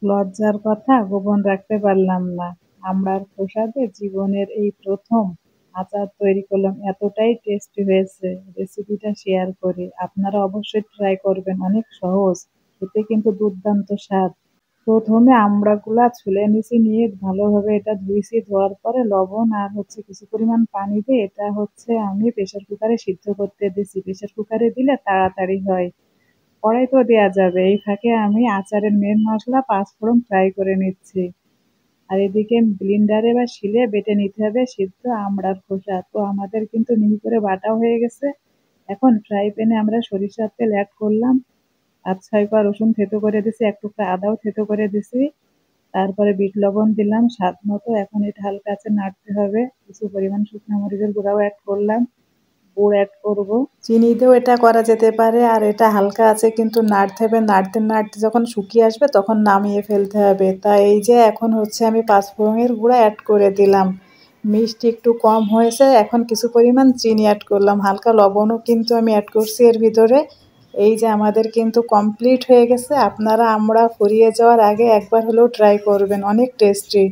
লজ্জার কথা গোপন রাখতে পারলাম না। আমড়ার খোসা দিয়ে জীবনের এই প্রথম আচার তৈরি করলাম, এতটাই টেস্টি হয়েছে। রেসিপিটা শেয়ার করি, আপনারা অবশ্যই ট্রাই করবেন, অনেক সহজ, খেতে কিন্তু দুর্দান্ত স্বাদ। প্রথমে আমড়াগুলা ছুলে নিছি, নিয়ে ভালোভাবে এটা ধুইছি, ধোয়ার পরে লবণ আর কিছু পরিমাণ পানি দিয়ে এটা আমি প্রেসার কুকারে সিদ্ধ করতে দিছি। প্রেসার কুকারে দিলে তাড়াতাড়ি হয়। কড়াইতেও দেয়া যাবে। এই ফাঁকে আমি আচারের মেন মশলা পাঁচফোড়ন ফ্রাই করে নিচ্ছি। আর এদিকে ব্লেন্ডারে বা শিলে বেটে নিতে হবে সিদ্ধ আমড়ার খোসা। তো আমাদের কিন্তু মিহি করে বাটা হয়ে গেছে। এখন ফ্রাই প্যানে আমরা সরিষার তেল অ্যাড করলাম। ৫-৬ কোয়া রসুন থেতো করে দিছি, ১ টুকরা আদাও থেতো করে দিছি। তারপরে বিট লবণ দিলাম স্বাদ মতো। এখন এটা হালকা আছে নাড়তে হবে। কিছু পরিমাণ শুকনো মরিচের গুঁড়াও অ্যাড করলাম, গুড় অ্যাড করব। চিনি দিয়েও এটা করা যেতে পারে। আর এটা হালকা আছে কিন্তু নাড়তে হবে, নাড়তে নাড়তে যখন শুকিয়ে আসবে তখন নামিয়ে ফেলতে হবে। তাই এই যে এখন আমি পাঁচফোড়নের গুঁড়া অ্যাড করে দিলাম। মিষ্টি একটু কম হয়েছে, এখন কিছু পরিমাণ চিনি অ্যাড করলাম, হালকা লবণও কিন্তু আমি অ্যাড করছি এর ভিতরে। এই যে আমাদের কিন্তু কমপ্লিট হয়ে গেছে। আপনারা আমড়া ফুরিয়ে যাওয়ার আগে একবার হলেও ট্রাই করবেন, অনেক টেস্টি।